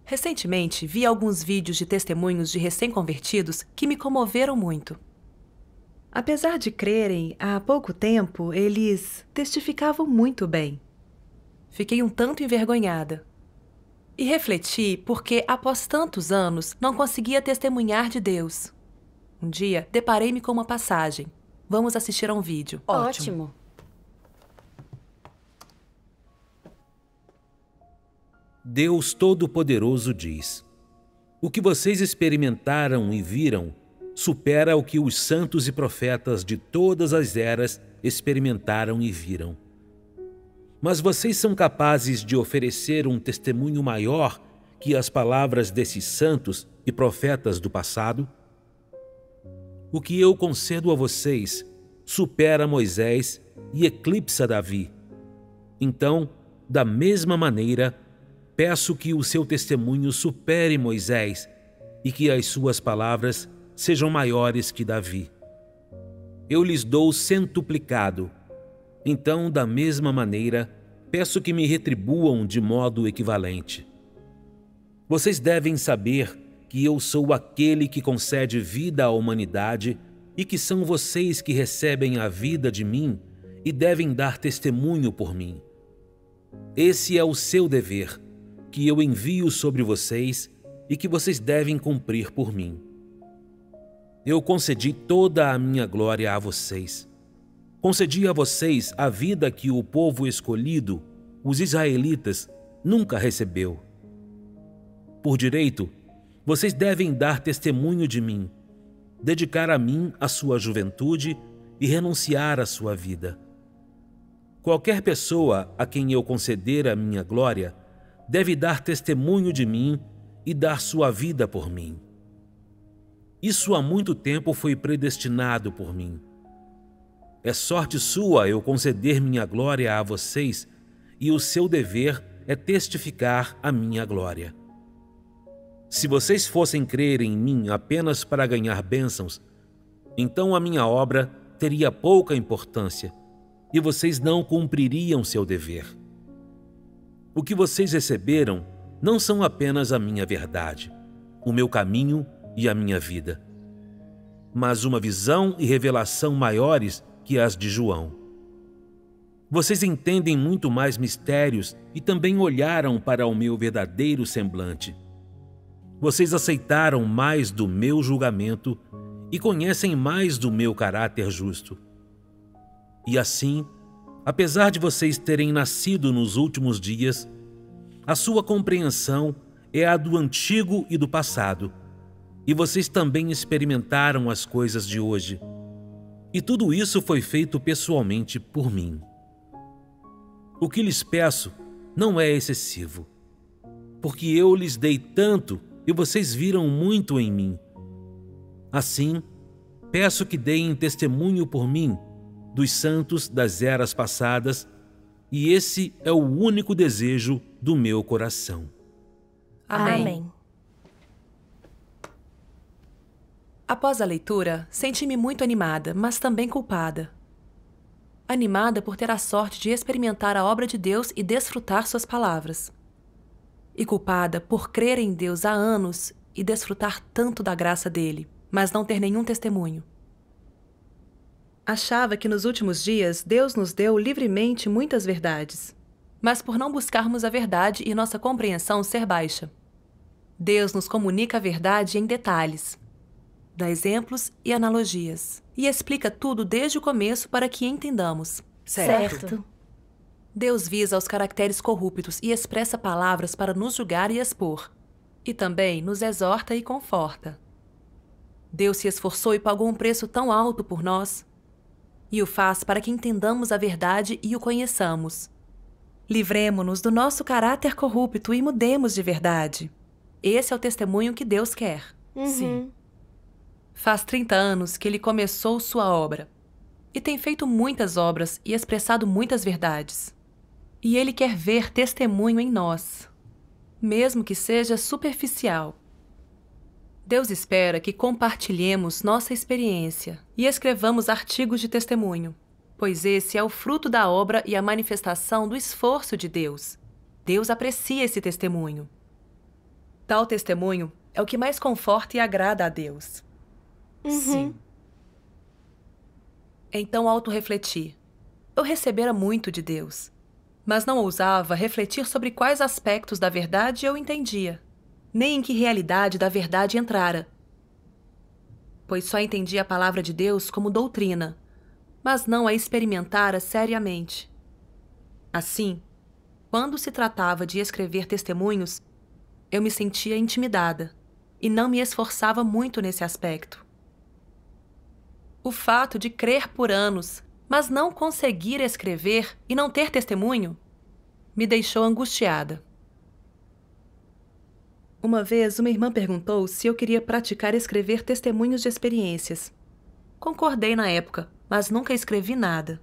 Recentemente, vi alguns vídeos de testemunhos de recém-convertidos que me comoveram muito. Apesar de crerem há pouco tempo, eles testificavam muito bem. Fiquei um tanto envergonhada. E refleti porque, após tantos anos, não conseguia testemunhar de Deus. Um dia, deparei-me com uma passagem. Vamos assistir a um vídeo. Ótimo. Deus Todo-Poderoso diz: o que vocês experimentaram e viram supera o que os santos e profetas de todas as eras experimentaram e viram. Mas vocês são capazes de oferecer um testemunho maior que as palavras desses santos e profetas do passado? O que eu concedo a vocês supera Moisés e eclipsa Davi. Então, da mesma maneira, peço que o seu testemunho supere Moisés e que as suas palavras sejam maiores que Davi. Eu lhes dou centuplicado. Então, da mesma maneira, peço que me retribuam de modo equivalente. Vocês devem saber que eu sou aquele que concede vida à humanidade e que são vocês que recebem a vida de mim e devem dar testemunho por mim. Esse é o seu dever, que eu envio sobre vocês e que vocês devem cumprir por mim. Eu concedi toda a minha glória a vocês. Concedi a vocês a vida que o povo escolhido, os israelitas, nunca recebeu. Por direito, vocês devem dar testemunho de mim, dedicar a mim a sua juventude e renunciar à sua vida. Qualquer pessoa a quem eu conceder a minha glória deve dar testemunho de mim e dar sua vida por mim. Isso há muito tempo foi predestinado por mim. É sorte sua eu conceder minha glória a vocês e o seu dever é testificar a minha glória. Se vocês fossem crer em mim apenas para ganhar bênçãos, então a minha obra teria pouca importância e vocês não cumpririam seu dever. O que vocês receberam não são apenas a minha verdade, o meu caminho e a minha vida, mas uma visão e revelação maiores que as de João. Vocês entendem muito mais mistérios e também olharam para o meu verdadeiro semblante. Vocês aceitaram mais do meu julgamento e conhecem mais do meu caráter justo. E assim, apesar de vocês terem nascido nos últimos dias, a sua compreensão é a do antigo e do passado, e vocês também experimentaram as coisas de hoje. E tudo isso foi feito pessoalmente por mim. O que lhes peço não é excessivo, porque eu lhes dei tanto e vocês viram muito em mim. Assim, peço que deem testemunho por mim dos santos das eras passadas, e esse é o único desejo do meu coração. Amém. Após a leitura, senti-me muito animada, mas também culpada. Animada por ter a sorte de experimentar a obra de Deus e desfrutar suas palavras. E culpada por crer em Deus há anos e desfrutar tanto da graça dele, mas não ter nenhum testemunho. Achava que nos últimos dias Deus nos deu livremente muitas verdades, mas por não buscarmos a verdade e nossa compreensão ser baixa. Deus nos comunica a verdade em detalhes, dá exemplos e analogias, e explica tudo desde o começo para que entendamos. Certo. Deus visa os caracteres corruptos e expressa palavras para nos julgar e expor, e também nos exorta e conforta. Deus se esforçou e pagou um preço tão alto por nós, e o faz para que entendamos a verdade e o conheçamos. Livremo-nos do nosso caráter corrupto e mudemos de verdade. Esse é o testemunho que Deus quer. Sim. Faz 30 anos que ele começou sua obra, e tem feito muitas obras e expressado muitas verdades. E ele quer ver testemunho em nós, mesmo que seja superficial. Deus espera que compartilhemos nossa experiência e escrevamos artigos de testemunho, pois esse é o fruto da obra e a manifestação do esforço de Deus. Deus aprecia esse testemunho. Tal testemunho é o que mais conforta e agrada a Deus. Sim. Então autorrefleti. Eu recebera muito de Deus, mas não ousava refletir sobre quais aspectos da verdade eu entendia, nem em que realidade da verdade entrara. Pois só entendia a palavra de Deus como doutrina, mas não a experimentara seriamente. Assim, quando se tratava de escrever testemunhos, eu me sentia intimidada e não me esforçava muito nesse aspecto. O fato de crer por anos, mas não conseguir escrever e não ter testemunho, me deixou angustiada. Uma vez, uma irmã perguntou se eu queria praticar escrever testemunhos de experiências. Concordei na época, mas nunca escrevi nada.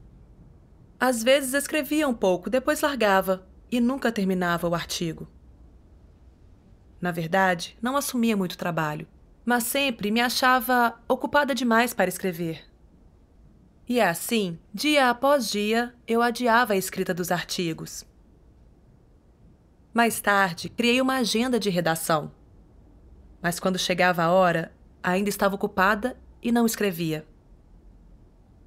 Às vezes escrevia um pouco, depois largava e nunca terminava o artigo. Na verdade, não assumia muito trabalho, mas sempre me achava ocupada demais para escrever. E assim, dia após dia, eu adiava a escrita dos artigos. Mais tarde, criei uma agenda de redação. Mas quando chegava a hora, ainda estava ocupada e não escrevia.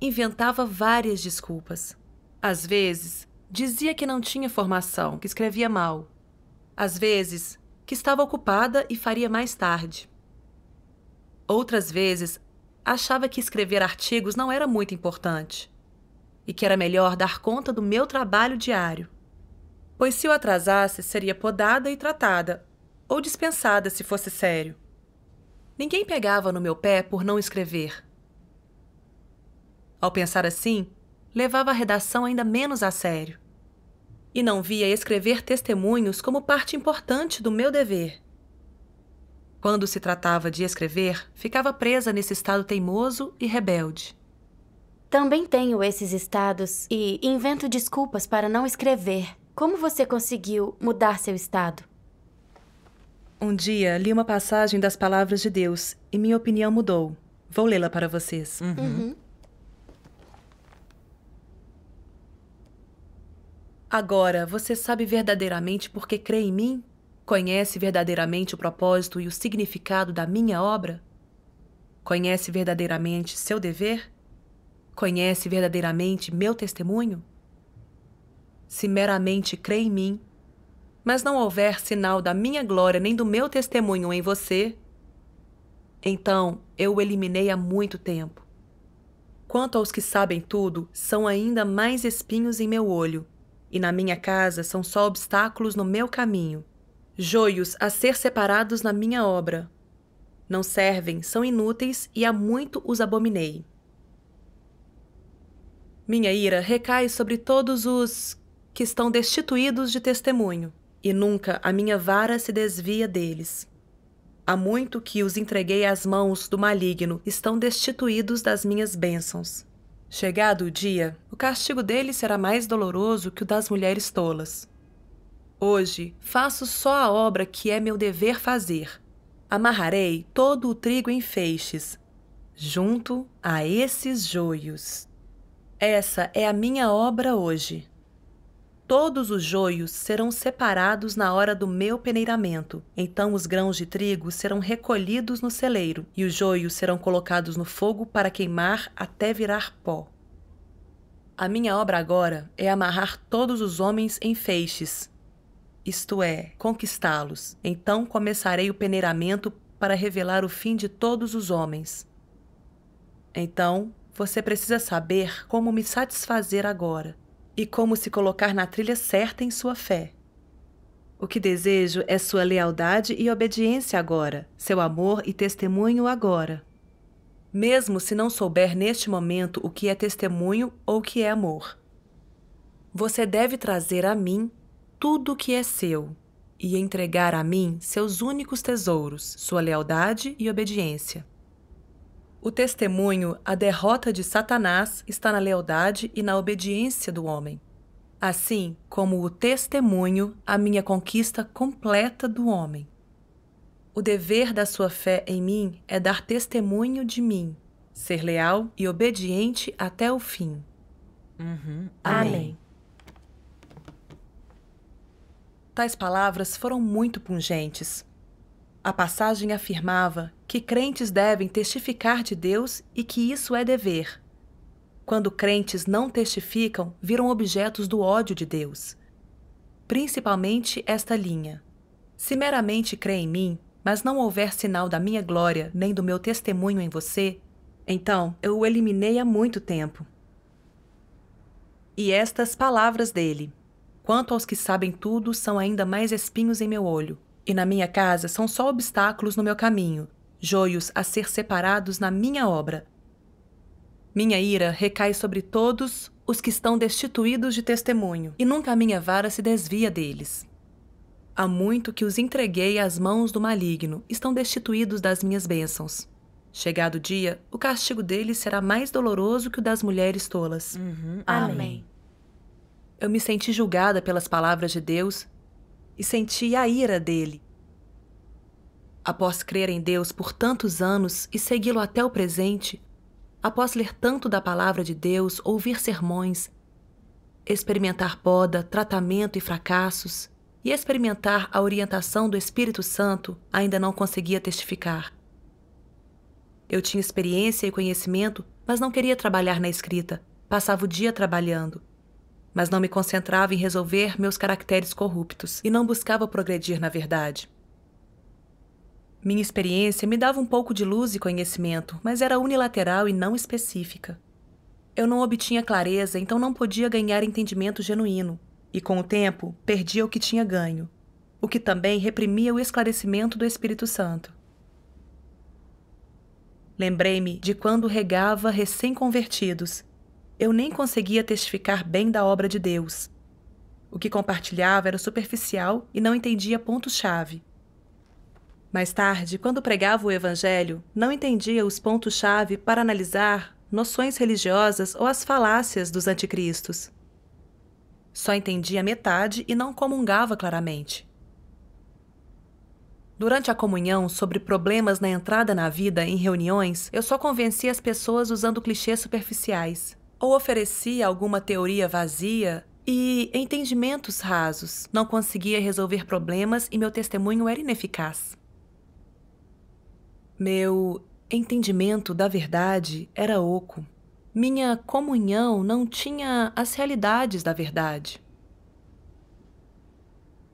Inventava várias desculpas. Às vezes, dizia que não tinha formação, que escrevia mal. Às vezes, que estava ocupada e faria mais tarde. Outras vezes, achava que escrever artigos não era muito importante e que era melhor dar conta do meu trabalho diário, pois se eu atrasasse, seria podada e tratada, ou dispensada se fosse sério. Ninguém pegava no meu pé por não escrever. Ao pensar assim, levava a redação ainda menos a sério e não via escrever testemunhos como parte importante do meu dever. Quando se tratava de escrever, ficava presa nesse estado teimoso e rebelde. Também tenho esses estados e invento desculpas para não escrever. Como você conseguiu mudar seu estado? Um dia, li uma passagem das palavras de Deus e minha opinião mudou. Vou lê-la para vocês. Agora, você sabe verdadeiramente por que crê em mim? Conhece verdadeiramente o propósito e o significado da minha obra? Conhece verdadeiramente seu dever? Conhece verdadeiramente meu testemunho? Se meramente crê em mim, mas não houver sinal da minha glória nem do meu testemunho em você, então eu o eliminei há muito tempo. Quanto aos que sabem tudo, são ainda mais espinhos em meu olho, e na minha casa são só obstáculos no meu caminho. Joios a ser separados na minha obra. Não servem, são inúteis e há muito os abominei. Minha ira recai sobre todos os que estão destituídos de testemunho, e nunca a minha vara se desvia deles. Há muito que os entreguei às mãos do maligno, estão destituídos das minhas bênçãos. Chegado o dia, o castigo deles será mais doloroso que o das mulheres tolas. Hoje, faço só a obra que é meu dever fazer. Amarrarei todo o trigo em feixes, junto a esses joios. Essa é a minha obra hoje. Todos os joios serão separados na hora do meu peneiramento. Então os grãos de trigo serão recolhidos no celeiro, e os joios serão colocados no fogo para queimar até virar pó. A minha obra agora é amarrar todos os homens em feixes, isto é, conquistá-los. Então começarei o peneiramento para revelar o fim de todos os homens. Então, você precisa saber como me satisfazer agora e como se colocar na trilha certa em sua fé. O que desejo é sua lealdade e obediência agora, seu amor e testemunho agora. Mesmo se não souber neste momento o que é testemunho ou o que é amor. Você deve trazer a mim tudo o que é seu e entregar a mim seus únicos tesouros, sua lealdade e obediência. O testemunho, a derrota de Satanás, está na lealdade e na obediência do homem. Assim como o testemunho, a minha conquista completa do homem. O dever da sua fé em mim é dar testemunho de mim, ser leal e obediente até o fim. Amém. Tais palavras foram muito pungentes. A passagem afirmava que crentes devem testificar de Deus e que isso é dever. Quando crentes não testificam, viram objetos do ódio de Deus. Principalmente esta linha: se meramente crê em mim, mas não houver sinal da minha glória nem do meu testemunho em você, então eu o eliminei há muito tempo. E estas palavras dele: quanto aos que sabem tudo, são ainda mais espinhos em meu olho, e na minha casa são só obstáculos no meu caminho, joios a ser separados na minha obra. Minha ira recai sobre todos os que estão destituídos de testemunho, e nunca a minha vara se desvia deles. Há muito que os entreguei às mãos do maligno, estão destituídos das minhas bênçãos. Chegado o dia, o castigo deles será mais doloroso que o das mulheres tolas. Amém. Eu me senti julgada pelas palavras de Deus e senti a ira dele. Após crer em Deus por tantos anos e segui-lo até o presente, após ler tanto da palavra de Deus, ouvir sermões, experimentar poda, tratamento e fracassos, e experimentar a orientação do Espírito Santo, ainda não conseguia testificar. Eu tinha experiência e conhecimento, mas não queria trabalhar na escrita. Passava o dia trabalhando, mas não me concentrava em resolver meus caracteres corruptos e não buscava progredir na verdade. Minha experiência me dava um pouco de luz e conhecimento, mas era unilateral e não específica. Eu não obtinha clareza, então não podia ganhar entendimento genuíno, e com o tempo perdia o que tinha ganho, o que também reprimia o esclarecimento do Espírito Santo. Lembrei-me de quando regava recém-convertidos. Eu nem conseguia testificar bem da obra de Deus. O que compartilhava era superficial e não entendia pontos-chave. Mais tarde, quando pregava o Evangelho, não entendia os pontos-chave para analisar noções religiosas ou as falácias dos anticristos. Só entendia metade e não comungava claramente. Durante a comunhão sobre problemas na entrada na vida em reuniões, eu só convencia as pessoas usando clichês superficiais, ou oferecia alguma teoria vazia e entendimentos rasos. Não conseguia resolver problemas e meu testemunho era ineficaz. Meu entendimento da verdade era oco. Minha comunhão não tinha as realidades da verdade.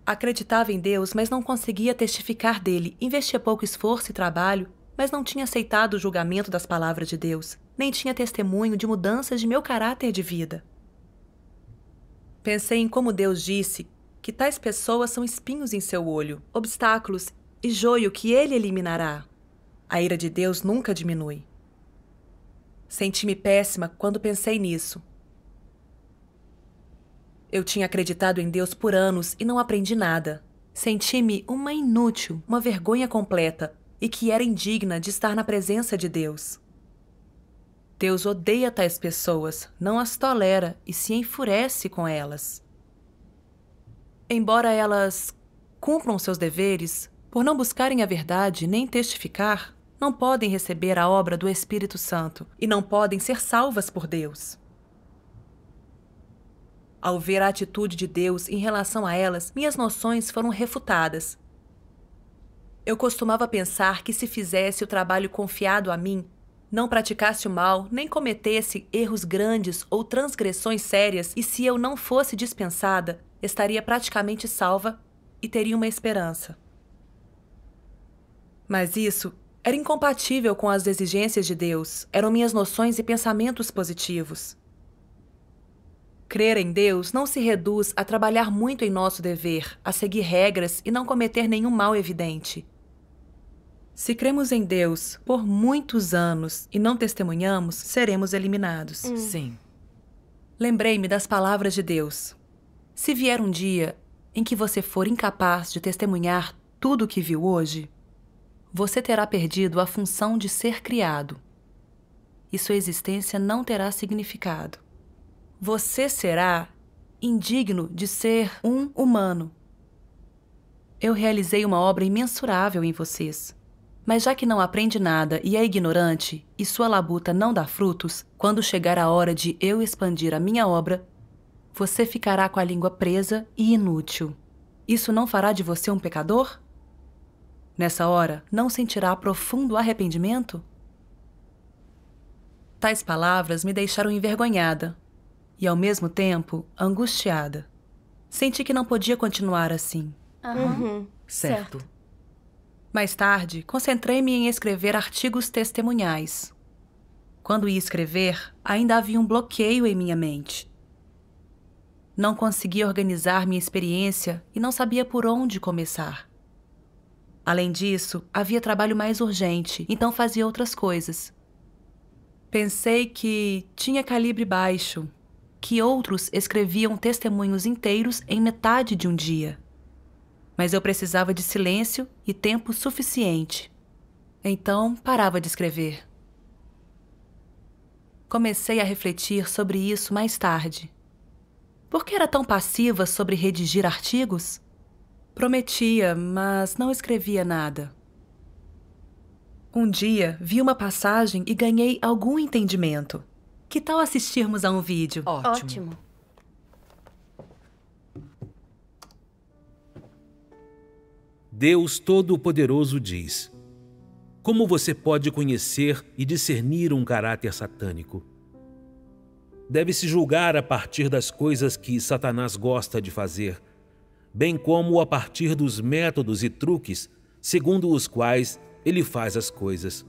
Acreditava em Deus, mas não conseguia testificar dele. Investia pouco esforço e trabalho, mas não tinha aceitado o julgamento das palavras de Deus, nem tinha testemunho de mudanças de meu caráter de vida. Pensei em como Deus disse que tais pessoas são espinhos em seu olho, obstáculos e joio que ele eliminará. A ira de Deus nunca diminui. Senti-me péssima quando pensei nisso. Eu tinha acreditado em Deus por anos e não aprendi nada. Senti-me uma inútil, uma vergonha completa, e que era indigna de estar na presença de Deus. Deus odeia tais pessoas, não as tolera e se enfurece com elas. Embora elas cumpram seus deveres, por não buscarem a verdade nem testificar, não podem receber a obra do Espírito Santo e não podem ser salvas por Deus. Ao ver a atitude de Deus em relação a elas, minhas noções foram refutadas. Eu costumava pensar que se fizesse o trabalho confiado a mim, não praticasse o mal, nem cometesse erros grandes ou transgressões sérias, e se eu não fosse dispensada, estaria praticamente salva e teria uma esperança. Mas isso era incompatível com as exigências de Deus, eram minhas noções e pensamentos positivos. Crer em Deus não se reduz a trabalhar muito em nosso dever, a seguir regras e não cometer nenhum mal evidente. Se cremos em Deus por muitos anos e não testemunhamos, seremos eliminados. Sim. Lembrei-me das palavras de Deus. Se vier um dia em que você for incapaz de testemunhar tudo o que viu hoje, você terá perdido a função de ser criado, e sua existência não terá significado. Você será indigno de ser um humano. Eu realizei uma obra imensurável em vocês. Mas já que não aprende nada e é ignorante, e sua labuta não dá frutos, quando chegar a hora de eu expandir a minha obra, você ficará com a língua presa e inútil. Isso não fará de você um pecador? Nessa hora, não sentirá profundo arrependimento? Tais palavras me deixaram envergonhada e, ao mesmo tempo, angustiada. Senti que não podia continuar assim. Certo. Mais tarde, concentrei-me em escrever artigos testemunhais. Quando ia escrever, ainda havia um bloqueio em minha mente. Não conseguia organizar minha experiência e não sabia por onde começar. Além disso, havia trabalho mais urgente, então fazia outras coisas. Pensei que tinha calibre baixo, que outros escreviam testemunhos inteiros em metade de um dia. Mas eu precisava de silêncio e tempo suficiente. Então, parava de escrever. Comecei a refletir sobre isso mais tarde. Por que era tão passiva sobre redigir artigos? Prometia, mas não escrevia nada. Um dia, vi uma passagem e ganhei algum entendimento. Que tal assistirmos a um vídeo? Ótimo. Deus Todo-Poderoso diz: como você pode conhecer e discernir um caráter satânico? Deve-se julgar a partir das coisas que Satanás gosta de fazer, bem como a partir dos métodos e truques segundo os quais ele faz as coisas.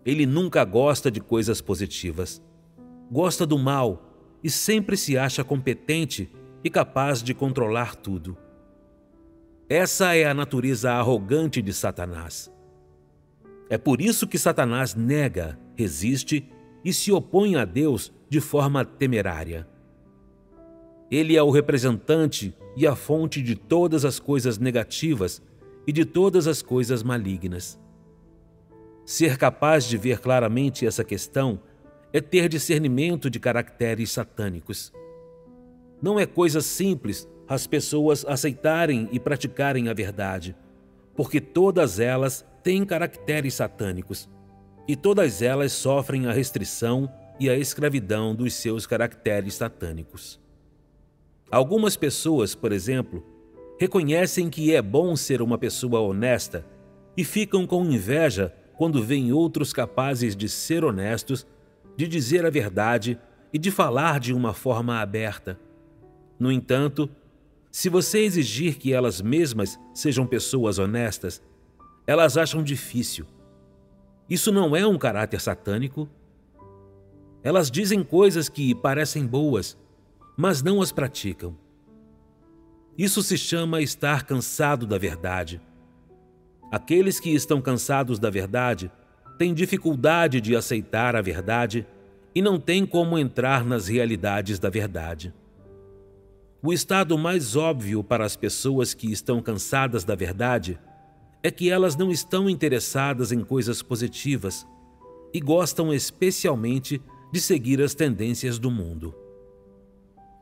Ele nunca gosta de coisas positivas. Gosta do mal e sempre se acha competente e capaz de controlar tudo. Essa é a natureza arrogante de Satanás. É por isso que Satanás nega, resiste e se opõe a Deus de forma temerária. Ele é o representante e a fonte de todas as coisas negativas e de todas as coisas malignas. Ser capaz de ver claramente essa questão é ter discernimento de caracteres satânicos. Não é coisa simples as pessoas aceitarem e praticarem a verdade, porque todas elas têm caracteres satânicos e todas elas sofrem a restrição e a escravidão dos seus caracteres satânicos. Algumas pessoas, por exemplo, reconhecem que é bom ser uma pessoa honesta e ficam com inveja quando veem outros capazes de ser honestos, de dizer a verdade e de falar de uma forma aberta. No entanto, se você exigir que elas mesmas sejam pessoas honestas, elas acham difícil. Isso não é um caráter satânico? Elas dizem coisas que parecem boas, mas não as praticam. Isso se chama estar cansado da verdade. Aqueles que estão cansados da verdade têm dificuldade de aceitar a verdade e não têm como entrar nas realidades da verdade. O estado mais óbvio para as pessoas que estão cansadas da verdade é que elas não estão interessadas em coisas positivas e gostam especialmente de seguir as tendências do mundo.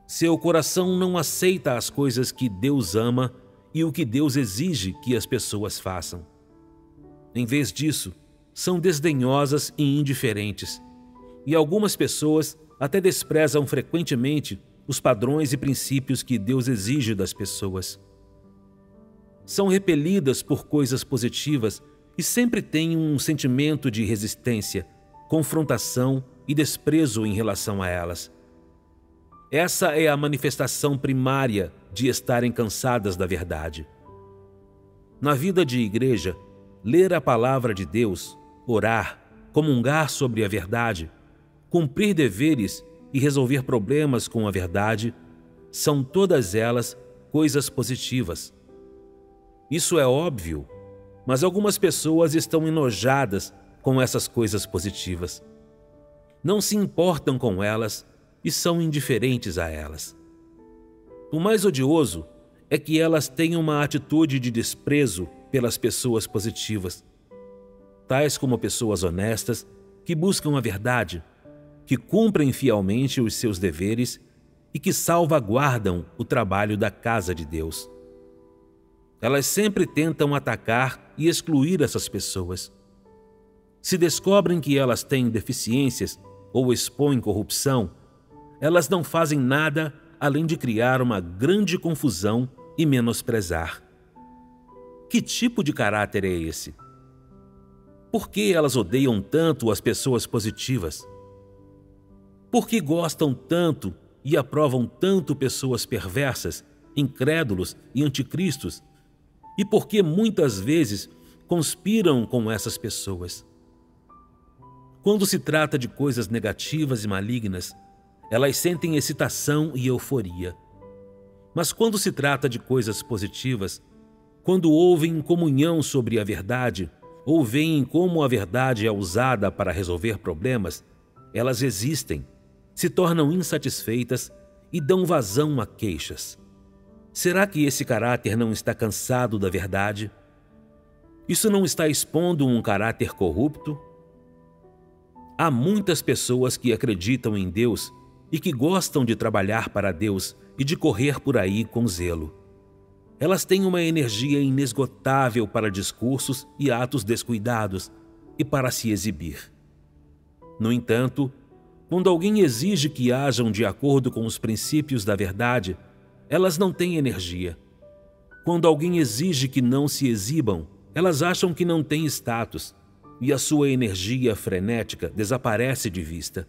Seu coração não aceita as coisas que Deus ama e o que Deus exige que as pessoas façam. Em vez disso, são desdenhosas e indiferentes, e algumas pessoas até desprezam frequentemente os padrões e princípios que Deus exige das pessoas. São repelidas por coisas positivas e sempre têm um sentimento de resistência, confrontação e desprezo em relação a elas. Essa é a manifestação primária de estarem cansadas da verdade. Na vida de igreja, ler a palavra de Deus, orar, comungar sobre a verdade, cumprir deveres e resolver problemas com a verdade, são todas elas coisas positivas. Isso é óbvio, mas algumas pessoas estão enojadas com essas coisas positivas. Não se importam com elas e são indiferentes a elas. O mais odioso é que elas têm uma atitude de desprezo pelas pessoas positivas, tais como pessoas honestas que buscam a verdade, que cumprem fielmente os seus deveres e que salvaguardam o trabalho da casa de Deus. Elas sempre tentam atacar e excluir essas pessoas. Se descobrem que elas têm deficiências ou expõem corrupção, elas não fazem nada além de criar uma grande confusão e menosprezar. Que tipo de caráter é esse? Por que elas odeiam tanto as pessoas positivas? Por que gostam tanto e aprovam tanto pessoas perversas, incrédulos e anticristos? E por que muitas vezes conspiram com essas pessoas? Quando se trata de coisas negativas e malignas, elas sentem excitação e euforia. Mas quando se trata de coisas positivas, quando ouvem comunhão sobre a verdade, ou veem como a verdade é usada para resolver problemas, elas resistem, se tornam insatisfeitas e dão vazão a queixas. Será que esse caráter não está cansado da verdade? Isso não está expondo um caráter corrupto? Há muitas pessoas que acreditam em Deus e que gostam de trabalhar para Deus e de correr por aí com zelo. Elas têm uma energia inesgotável para discursos e atos descuidados e para se exibir. No entanto, quando alguém exige que hajam de acordo com os princípios da verdade, elas não têm energia. Quando alguém exige que não se exibam, elas acham que não têm status e a sua energia frenética desaparece de vista.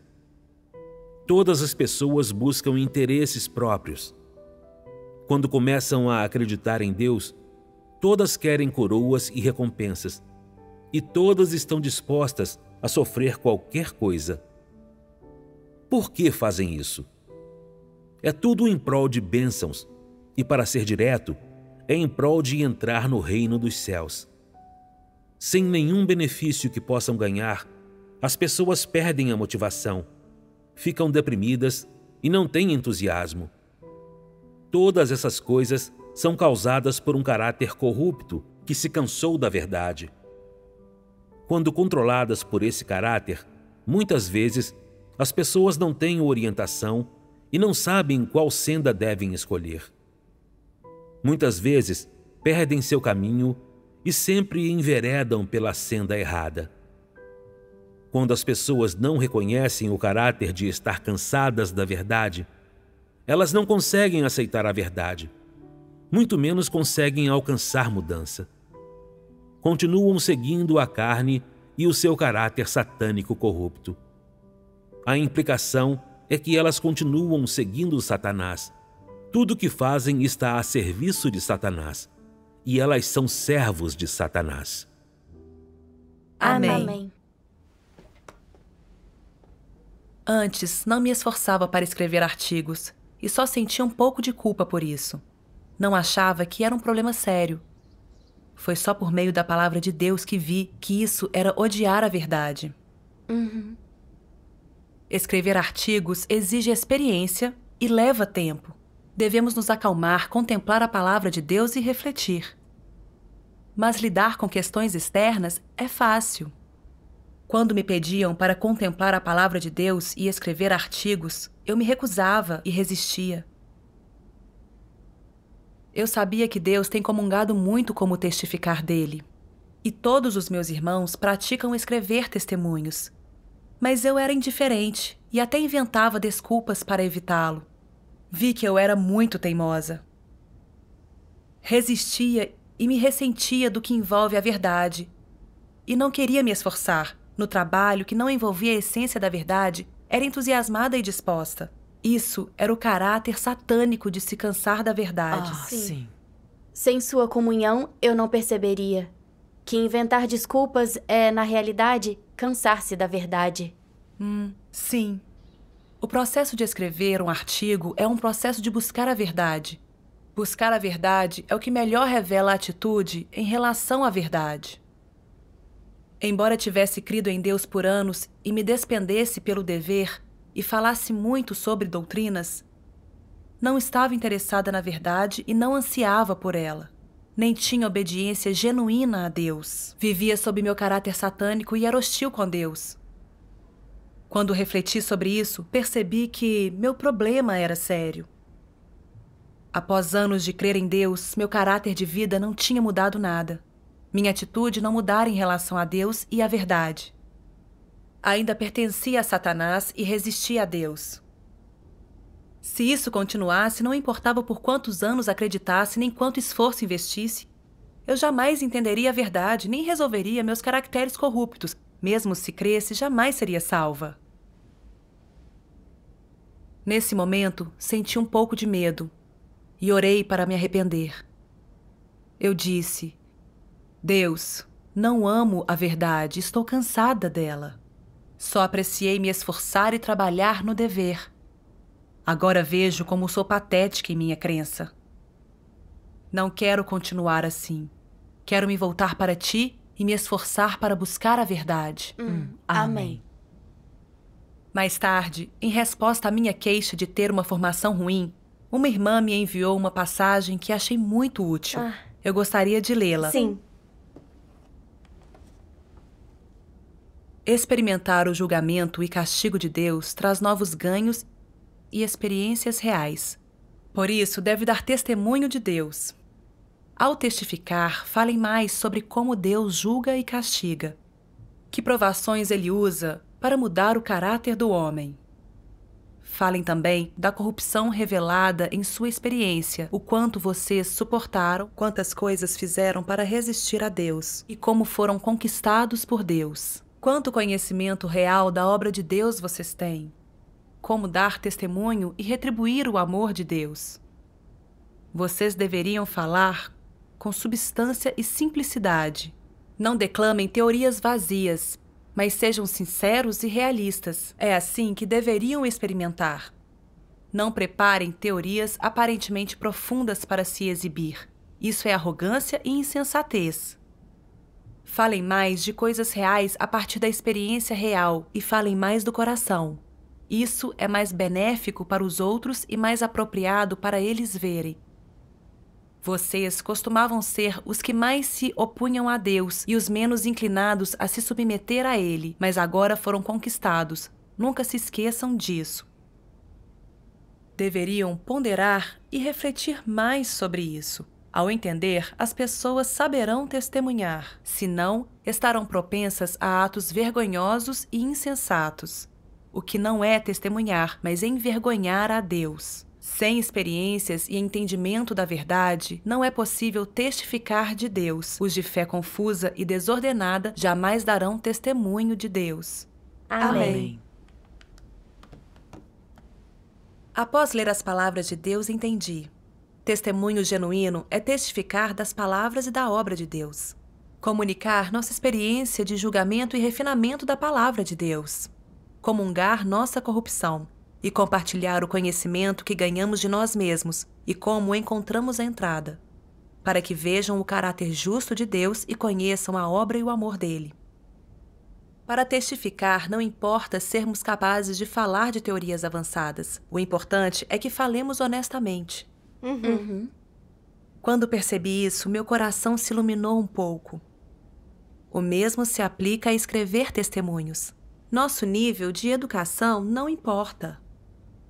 Todas as pessoas buscam interesses próprios. Quando começam a acreditar em Deus, todas querem coroas e recompensas, e todas estão dispostas a sofrer qualquer coisa. Por que fazem isso? É tudo em prol de bênçãos, e para ser direto, é em prol de entrar no reino dos céus. Sem nenhum benefício que possam ganhar, as pessoas perdem a motivação, ficam deprimidas e não têm entusiasmo. Todas essas coisas são causadas por um caráter corrupto que se cansou da verdade. Quando controladas por esse caráter, muitas vezes as pessoas não têm orientação e não sabem qual senda devem escolher. Muitas vezes perdem seu caminho e sempre enveredam pela senda errada. Quando as pessoas não reconhecem o caráter de estar cansadas da verdade, elas não conseguem aceitar a verdade, muito menos conseguem alcançar mudança. Continuam seguindo a carne e o seu caráter satânico corrupto. A implicação é que elas continuam seguindo Satanás. Tudo o que fazem está a serviço de Satanás, e elas são servos de Satanás. Amém. Antes, não me esforçava para escrever artigos e só sentia um pouco de culpa por isso. Não achava que era um problema sério. Foi só por meio da palavra de Deus que vi que isso era odiar a verdade. Escrever artigos exige experiência e leva tempo. Devemos nos acalmar, contemplar a palavra de Deus e refletir. Mas lidar com questões externas é fácil. Quando me pediam para contemplar a palavra de Deus e escrever artigos, eu me recusava e resistia. Eu sabia que Deus tem comungado muito como testificar dele. E todos os meus irmãos praticam escrever testemunhos. Mas eu era indiferente e até inventava desculpas para evitá-lo. Vi que eu era muito teimosa. Resistia e me ressentia do que envolve a verdade. E não queria me esforçar. No trabalho que não envolvia a essência da verdade, era entusiasmada e disposta. Isso era o caráter satânico de se cansar da verdade. Sim. Sem sua comunhão, eu não perceberia que inventar desculpas é, na realidade, cansar-se da verdade. Sim. O processo de escrever um artigo é um processo de buscar a verdade. Buscar a verdade é o que melhor revela a atitude em relação à verdade. Embora tivesse crido em Deus por anos e me despendesse pelo dever e falasse muito sobre doutrinas, não estava interessada na verdade e não ansiava por ela. Nem tinha obediência genuína a Deus. Vivia sob meu caráter satânico e era hostil com Deus. Quando refleti sobre isso, percebi que meu problema era sério. Após anos de crer em Deus, meu caráter de vida não tinha mudado nada. Minha atitude não mudara em relação a Deus e à verdade. Ainda pertencia a Satanás e resistia a Deus. Se isso continuasse, não importava por quantos anos acreditasse nem quanto esforço investisse, Eu jamais entenderia a verdade, nem resolveria meus caracteres corruptos. Mesmo se cresce, jamais seria salva. Nesse momento, senti um pouco de medo e orei para me arrepender. Eu disse: Deus, não amo a verdade, estou cansada dela. Só apreciei me esforçar e trabalhar no dever. Agora vejo como sou patética em minha crença. Não quero continuar assim. Quero me voltar para ti e me esforçar para buscar a verdade. Amém. Mais tarde, em resposta à minha queixa de ter uma formação ruim, uma irmã me enviou uma passagem que achei muito útil. Eu gostaria de lê-la. Sim. Experimentar o julgamento e castigo de Deus traz novos ganhos e experiências reais. Por isso, deve dar testemunho de Deus. Ao testificar, falem mais sobre como Deus julga e castiga. Que provações Ele usa para mudar o caráter do homem. Falem também da corrupção revelada em sua experiência, o quanto vocês suportaram, quantas coisas fizeram para resistir a Deus e como foram conquistados por Deus. Quanto conhecimento real da obra de Deus vocês têm. Como dar testemunho e retribuir o amor de Deus. Vocês deveriam falar com substância e simplicidade. Não declamem teorias vazias, mas sejam sinceros e realistas. É assim que deveriam experimentar. Não preparem teorias aparentemente profundas para se exibir. Isso é arrogância e insensatez. Falem mais de coisas reais a partir da experiência real e falem mais do coração. Isso é mais benéfico para os outros e mais apropriado para eles verem. Vocês costumavam ser os que mais se opunham a Deus e os menos inclinados a se submeter a Ele, mas agora foram conquistados. Nunca se esqueçam disso. Deveriam ponderar e refletir mais sobre isso. Ao entender, as pessoas saberão testemunhar, senão estarão propensas a atos vergonhosos e insensatos. O que não é testemunhar, mas envergonhar a Deus. Sem experiências e entendimento da verdade, não é possível testificar de Deus. Os de fé confusa e desordenada jamais darão testemunho de Deus. Amém. Após ler as palavras de Deus, entendi. Testemunho genuíno é testificar das palavras e da obra de Deus. Comunicar nossa experiência de julgamento e refinamento da palavra de Deus. Comungar nossa corrupção. E compartilhar o conhecimento que ganhamos de nós mesmos e como encontramos a entrada, para que vejam o caráter justo de Deus e conheçam a obra e o amor dele. Para testificar, não importa sermos capazes de falar de teorias avançadas. O importante é que falemos honestamente. Quando percebi isso, meu coração se iluminou um pouco. O mesmo se aplica a escrever testemunhos. Nosso nível de educação não importa.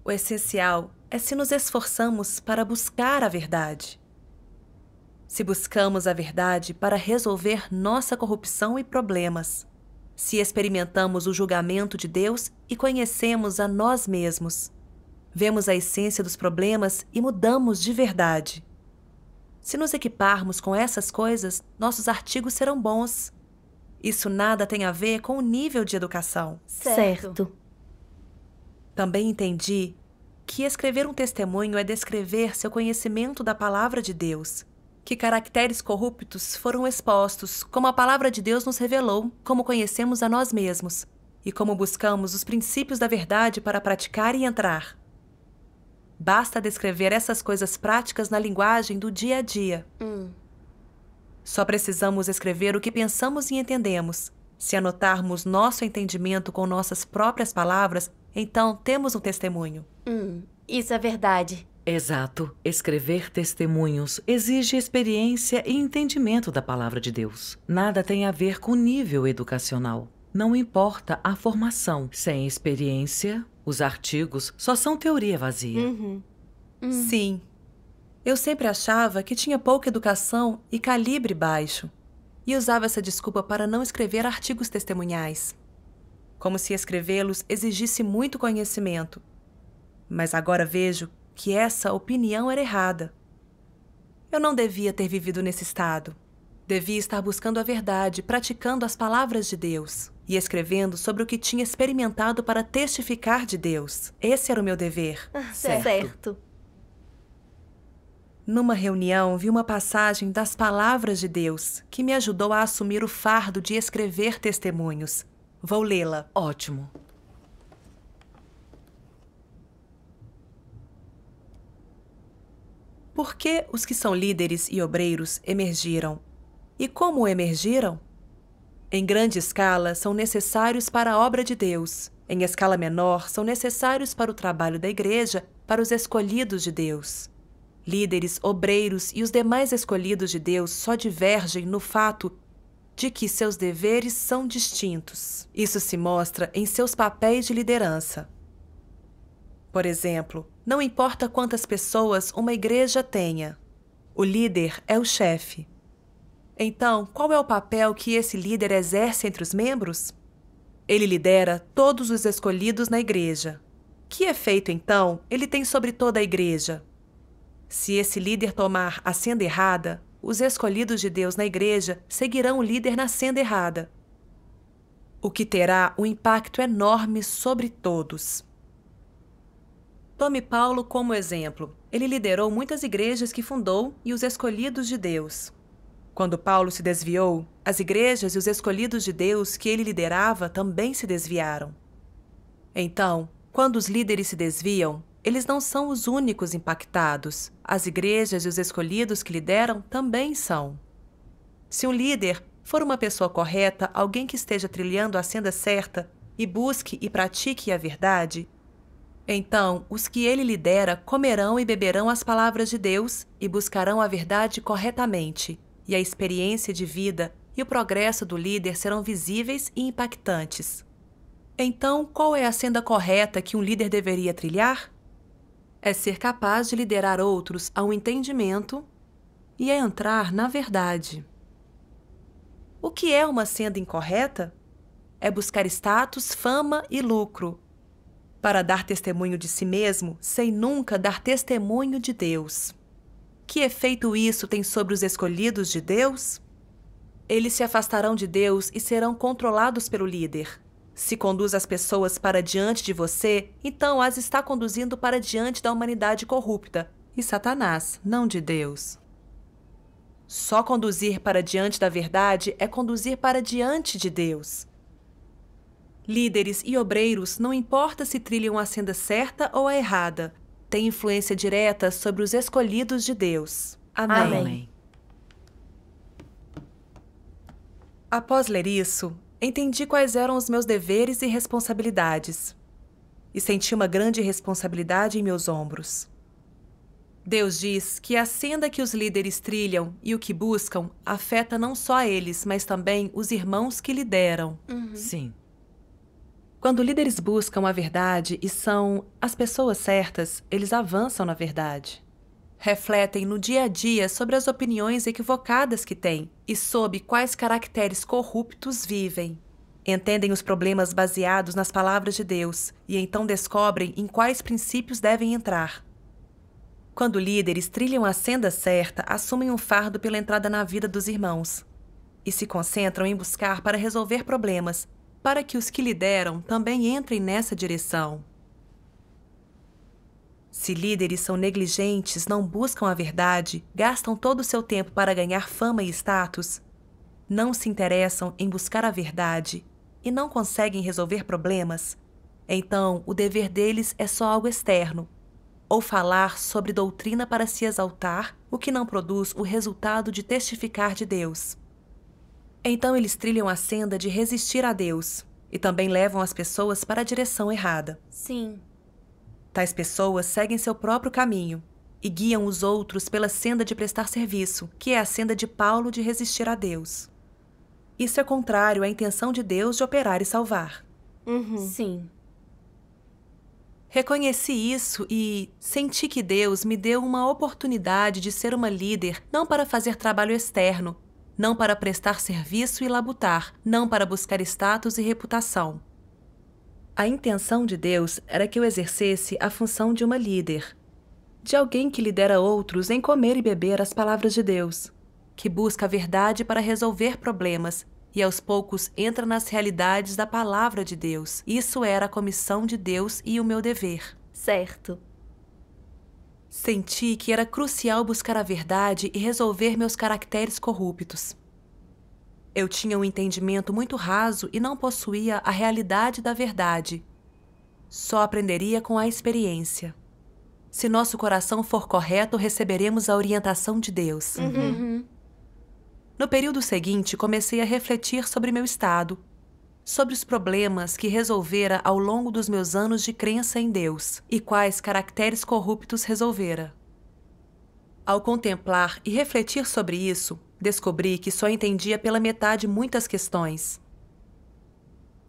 O essencial é se nos esforçamos para buscar a verdade. Se buscamos a verdade para resolver nossa corrupção e problemas. Se experimentamos o julgamento de Deus e conhecemos a nós mesmos. Vemos a essência dos problemas e mudamos de verdade. Se nos equiparmos com essas coisas, nossos artigos serão bons. Isso nada tem a ver com o nível de educação. Certo. Também entendi que escrever um testemunho é descrever seu conhecimento da palavra de Deus, que caracteres corruptos foram expostos, como a palavra de Deus nos revelou, como conhecemos a nós mesmos, e como buscamos os princípios da verdade para praticar e entrar. Basta descrever essas coisas práticas na linguagem do dia a dia. Só precisamos escrever o que pensamos e entendemos. Se anotarmos nosso entendimento com nossas próprias palavras, então temos um testemunho. Isso é verdade. Exato. Escrever testemunhos exige experiência e entendimento da palavra de Deus. Nada tem a ver com nível educacional. Não importa a formação. Sem experiência, os artigos só são teoria vazia. Sim. Eu sempre achava que tinha pouca educação e calibre baixo. E usava essa desculpa para não escrever artigos testemunhais. Como se escrevê-los exigisse muito conhecimento. Mas agora vejo que essa opinião era errada. Eu não devia ter vivido nesse estado. Devia estar buscando a verdade, praticando as palavras de Deus e escrevendo sobre o que tinha experimentado para testificar de Deus. Esse era o meu dever. Certo. Numa reunião, vi uma passagem das palavras de Deus que me ajudou a assumir o fardo de escrever testemunhos. Vou lê-la. Ótimo. Por que os que são líderes e obreiros emergiram? E como emergiram? Em grande escala, são necessários para a obra de Deus. Em escala menor, são necessários para o trabalho da igreja, para os escolhidos de Deus. Líderes, obreiros e os demais escolhidos de Deus só divergem no fato de que seus deveres são distintos. Isso se mostra em seus papéis de liderança. Por exemplo, não importa quantas pessoas uma igreja tenha, o líder é o chefe. Então, qual é o papel que esse líder exerce entre os membros? Ele lidera todos os escolhidos na igreja. Que efeito, então, ele tem sobre toda a igreja? Se esse líder tomar a senda errada, os escolhidos de Deus na igreja seguirão o líder na senda errada, o que terá um impacto enorme sobre todos. Tome Paulo como exemplo. Ele liderou muitas igrejas que fundou e os escolhidos de Deus. Quando Paulo se desviou, as igrejas e os escolhidos de Deus que ele liderava também se desviaram. Então, quando os líderes se desviam, eles não são os únicos impactados. As igrejas e os escolhidos que lideram também são. Se um líder for uma pessoa correta, alguém que esteja trilhando a senda certa e busque e pratique a verdade, então os que ele lidera comerão e beberão as palavras de Deus e buscarão a verdade corretamente. E a experiência de vida e o progresso do líder serão visíveis e impactantes. Então, qual é a senda correta que um líder deveria trilhar? É ser capaz de liderar outros ao entendimento e a entrar na verdade. O que é uma senda incorreta? É buscar status, fama e lucro, para dar testemunho de si mesmo, sem nunca dar testemunho de Deus. Que efeito isso tem sobre os escolhidos de Deus? Eles se afastarão de Deus e serão controlados pelo líder. Se conduz as pessoas para diante de você, então as está conduzindo para diante da humanidade corrupta e Satanás, não de Deus. Só conduzir para diante da verdade é conduzir para diante de Deus. Líderes e obreiros, não importa se trilham a senda certa ou a errada, tem influência direta sobre os escolhidos de Deus. Amém. Amém. Após ler isso, entendi quais eram os meus deveres e responsabilidades. E senti uma grande responsabilidade em meus ombros. Deus diz que a senda que os líderes trilham e o que buscam afeta não só eles, mas também os irmãos que lideram. Sim. Quando líderes buscam a verdade e são as pessoas certas, eles avançam na verdade. Refletem no dia a dia sobre as opiniões equivocadas que têm e sob quais caracteres corruptos vivem. Entendem os problemas baseados nas palavras de Deus e então descobrem em quais princípios devem entrar. Quando líderes trilham a senda certa, assumem um fardo pela entrada na vida dos irmãos e se concentram em buscar para resolver problemas, para que os que lideram também entrem nessa direção. Se líderes são negligentes, não buscam a verdade, gastam todo o seu tempo para ganhar fama e status, não se interessam em buscar a verdade e não conseguem resolver problemas, então o dever deles é só algo externo, ou falar sobre doutrina para se exaltar, o que não produz o resultado de testificar de Deus. Então eles trilham a senda de resistir a Deus e também levam as pessoas para a direção errada. Sim. Tais pessoas seguem seu próprio caminho e guiam os outros pela senda de prestar serviço, que é a senda de Paulo de resistir a Deus. Isso é contrário à intenção de Deus de operar e salvar. Sim. Reconheci isso e senti que Deus me deu uma oportunidade de ser uma líder, não para fazer trabalho externo, não para prestar serviço e labutar, não para buscar status e reputação. A intenção de Deus era que eu exercesse a função de uma líder, de alguém que lidera outros em comer e beber as palavras de Deus. que busca a verdade para resolver problemas e aos poucos entra nas realidades da palavra de Deus. Isso era a comissão de Deus e o meu dever. Certo. Senti que era crucial buscar a verdade e resolver meus caracteres corruptos. Eu tinha um entendimento muito raso e não possuía a realidade da verdade. Só aprenderia com a experiência. Se nosso coração for correto, receberemos a orientação de Deus. No período seguinte, comecei a refletir sobre meu estado, sobre os problemas que resolvera ao longo dos meus anos de crença em Deus e quais caracteres corruptos resolvera. Ao contemplar e refletir sobre isso, descobri que só entendia pela metade muitas questões.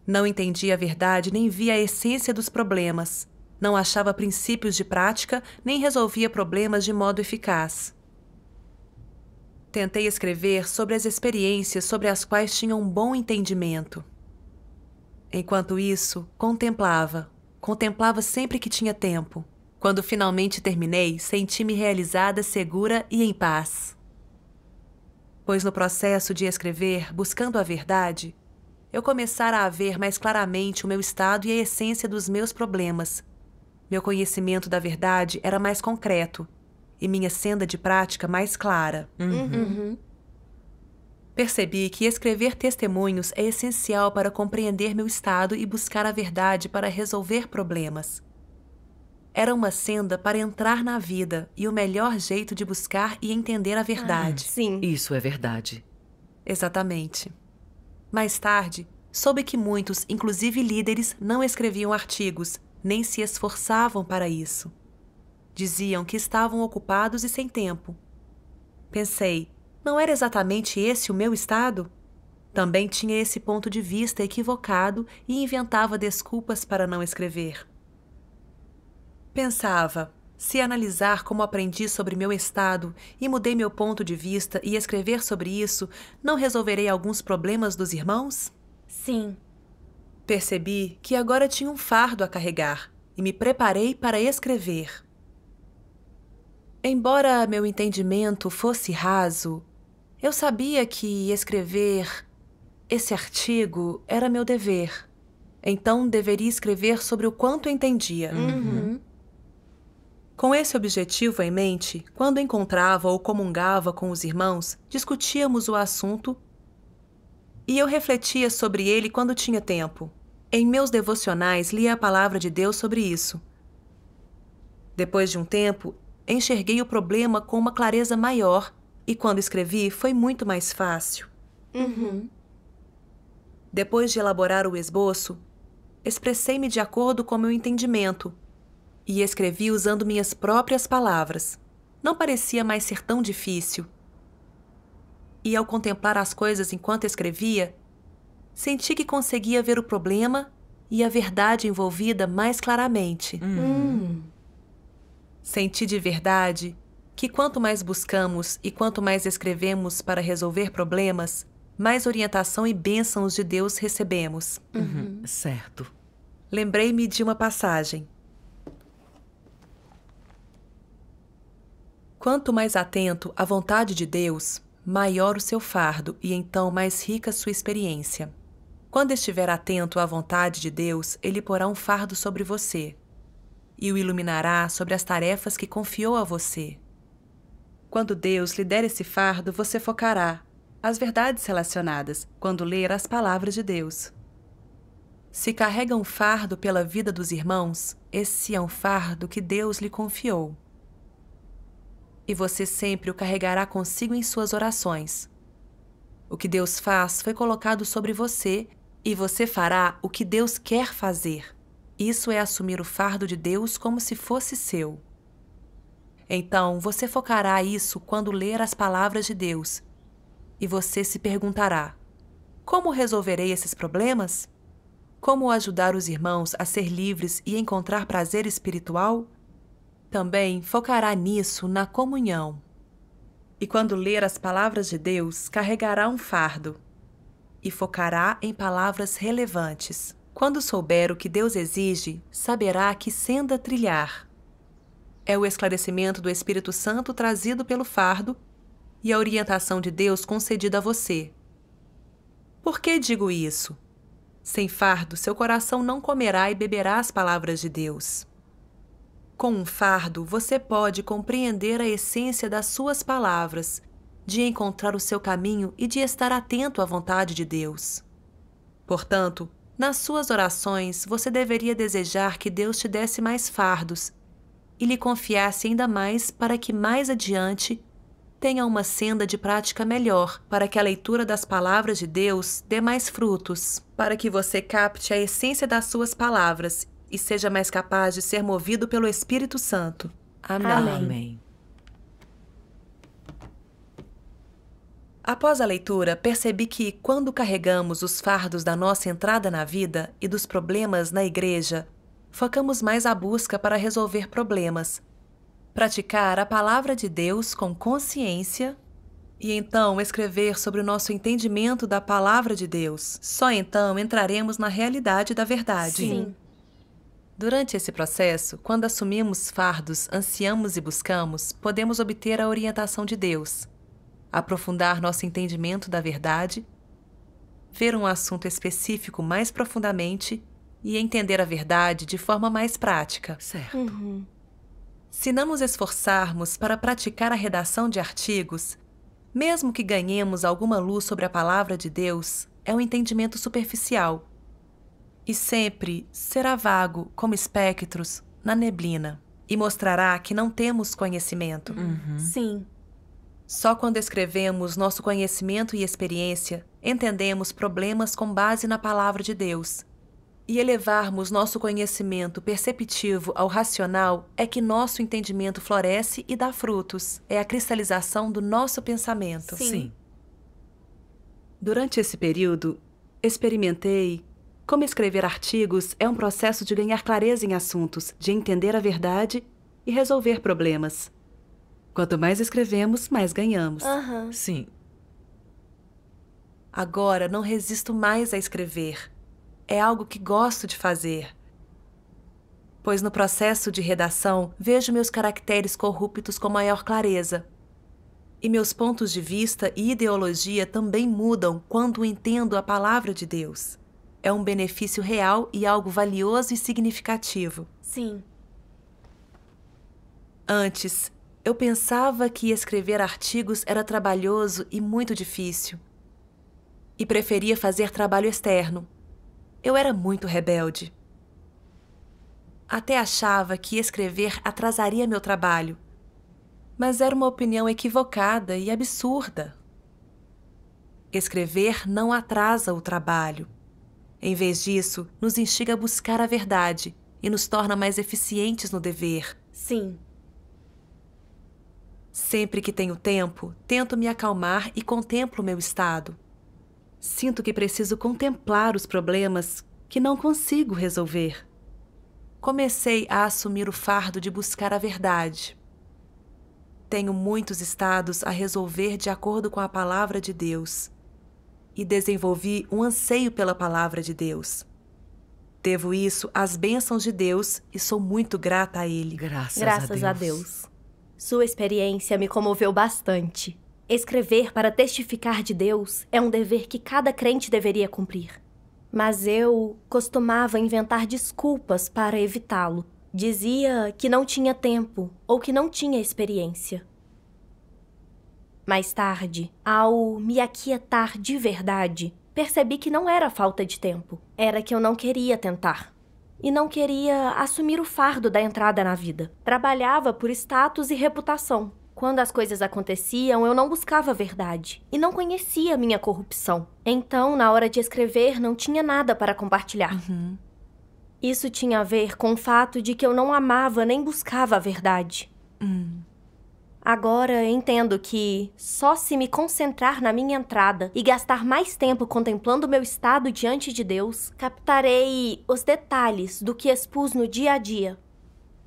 Não entendia a verdade nem via a essência dos problemas, não achava princípios de prática nem resolvia problemas de modo eficaz. Tentei escrever sobre as experiências sobre as quais tinha um bom entendimento. Enquanto isso, contemplava sempre que tinha tempo. Quando finalmente terminei, senti-me realizada, segura e em paz. Pois no processo de escrever, buscando a verdade, eu começara a ver mais claramente o meu estado e a essência dos meus problemas. Meu conhecimento da verdade era mais concreto e minha senda de prática mais clara. Percebi que escrever testemunhos é essencial para compreender meu estado e buscar a verdade para resolver problemas. Era uma senda para entrar na vida e o melhor jeito de buscar e entender a verdade. Sim. Isso é verdade. Exatamente. Mais tarde, soube que muitos, inclusive líderes, não escreviam artigos, nem se esforçavam para isso. Diziam que estavam ocupados e sem tempo. Pensei, não era exatamente esse o meu estado? Também tinha esse ponto de vista equivocado e inventava desculpas para não escrever. Pensava, se analisar como aprendi sobre meu estado e mudei meu ponto de vista e escrever sobre isso, não resolverei alguns problemas dos irmãos? Sim. Percebi que agora tinha um fardo a carregar e me preparei para escrever. Embora meu entendimento fosse raso, eu sabia que escrever esse artigo era meu dever. Então deveria escrever sobre o quanto entendia. Com esse objetivo em mente, quando encontrava ou comungava com os irmãos, discutíamos o assunto e eu refletia sobre ele quando tinha tempo. Em meus devocionais, lia a palavra de Deus sobre isso. Depois de um tempo, enxerguei o problema com uma clareza maior e quando escrevi foi muito mais fácil. Depois de elaborar o esboço, expressei-me de acordo com meu entendimento e escrevi usando minhas próprias palavras. Não parecia mais ser tão difícil. E ao contemplar as coisas enquanto escrevia, senti que conseguia ver o problema e a verdade envolvida mais claramente. Senti de verdade que quanto mais buscamos e quanto mais escrevemos para resolver problemas, mais orientação e bênçãos de Deus recebemos. Certo. Lembrei-me de uma passagem. Quanto mais atento à vontade de Deus, maior o seu fardo e então mais rica sua experiência. Quando estiver atento à vontade de Deus, Ele porá um fardo sobre você e o iluminará sobre as tarefas que confiou a você. Quando Deus lhe der esse fardo, você focará as verdades relacionadas quando ler as palavras de Deus. Se carrega um fardo pela vida dos irmãos, esse é um fardo que Deus lhe confiou. E você sempre o carregará consigo em suas orações. O que Deus faz foi colocado sobre você e você fará o que Deus quer fazer. Isso é assumir o fardo de Deus como se fosse seu. Então, você focará isso quando ler as palavras de Deus. E você se perguntará: como resolverei esses problemas? Como ajudar os irmãos a ser livres e encontrar prazer espiritual? Também focará nisso na comunhão. E quando ler as palavras de Deus, carregará um fardo e focará em palavras relevantes. Quando souber o que Deus exige, saberá que senda trilhar. É o esclarecimento do Espírito Santo trazido pelo fardo e a orientação de Deus concedida a você. Por que digo isso? Sem fardo, seu coração não comerá e beberá as palavras de Deus. Com um fardo, você pode compreender a essência das suas palavras, de encontrar o seu caminho e de estar atento à vontade de Deus. Portanto, nas suas orações, você deveria desejar que Deus te desse mais fardos e lhe confiasse ainda mais para que mais adiante tenha uma senda de prática melhor, para que a leitura das palavras de Deus dê mais frutos, para que você capte a essência das suas palavras e seja mais capaz de ser movido pelo Espírito Santo. Amém. Amém. Após a leitura, percebi que, quando carregamos os fardos da nossa entrada na vida e dos problemas na igreja, focamos mais a busca para resolver problemas, praticar a palavra de Deus com consciência e então escrever sobre o nosso entendimento da palavra de Deus. Só então entraremos na realidade da verdade. Sim. Durante esse processo, quando assumimos fardos, ansiamos e buscamos, podemos obter a orientação de Deus, aprofundar nosso entendimento da verdade, ver um assunto específico mais profundamente e entender a verdade de forma mais prática. Certo. Se não nos esforçarmos para praticar a redação de artigos, mesmo que ganhemos alguma luz sobre a palavra de Deus, é um entendimento superficial e sempre será vago como espectros na neblina e mostrará que não temos conhecimento. Sim. Só quando escrevemos nosso conhecimento e experiência, entendemos problemas com base na palavra de Deus. E elevarmos nosso conhecimento perceptivo ao racional é que nosso entendimento floresce e dá frutos. É a cristalização do nosso pensamento. Sim. Durante esse período, experimentei como escrever artigos é um processo de ganhar clareza em assuntos, de entender a verdade e resolver problemas. Quanto mais escrevemos, mais ganhamos. Sim. Agora não resisto mais a escrever. É algo que gosto de fazer. Pois no processo de redação vejo meus caracteres corruptos com maior clareza. E meus pontos de vista e ideologia também mudam quando entendo a palavra de Deus. É um benefício real e algo valioso e significativo. Sim. Antes, eu pensava que escrever artigos era trabalhoso e muito difícil. E preferia fazer trabalho externo. Eu era muito rebelde. Até achava que escrever atrasaria meu trabalho. Mas era uma opinião equivocada e absurda. Escrever não atrasa o trabalho. Em vez disso, nos instiga a buscar a verdade e nos torna mais eficientes no dever. Sim. Sempre que tenho tempo, tento me acalmar e contemplo meu estado. Sinto que preciso contemplar os problemas que não consigo resolver. Comecei a assumir o fardo de buscar a verdade. Tenho muitos estados a resolver de acordo com a palavra de Deus. E desenvolvi um anseio pela palavra de Deus. Devo isso às bênçãos de Deus e sou muito grata a Ele. Graças a Deus. Sua experiência me comoveu bastante. Escrever para testificar de Deus é um dever que cada crente deveria cumprir. Mas eu costumava inventar desculpas para evitá-lo. Dizia que não tinha tempo ou que não tinha experiência. Mais tarde, ao me aquietar de verdade, percebi que não era falta de tempo. Era que eu não queria tentar. E não queria assumir o fardo da entrada na vida. Trabalhava por status e reputação. Quando as coisas aconteciam, eu não buscava a verdade. E não conhecia minha corrupção. Então, na hora de escrever, não tinha nada para compartilhar. Isso tinha a ver com o fato de que eu não amava nem buscava a verdade. Agora entendo que só se me concentrar na minha entrada e gastar mais tempo contemplando meu estado diante de Deus, captarei os detalhes do que expus no dia a dia.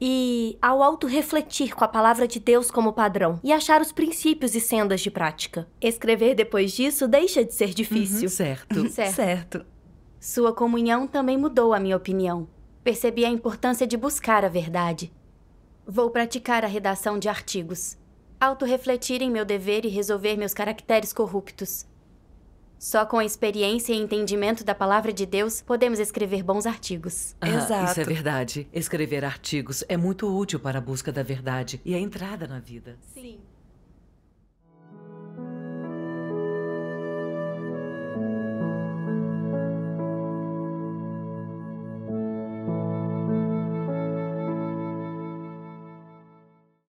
E ao auto-refletir com a palavra de Deus como padrão e achar os princípios e sendas de prática. Escrever depois disso deixa de ser difícil. Certo. Sua comunhão também mudou a minha opinião. Percebi a importância de buscar a verdade. Vou praticar a redação de artigos. autorrefletir em meu dever e resolver meus caracteres corruptos. Só com a experiência e entendimento da palavra de Deus podemos escrever bons artigos. Exato. Isso é verdade. Escrever artigos é muito útil para a busca da verdade e a entrada na vida. Sim.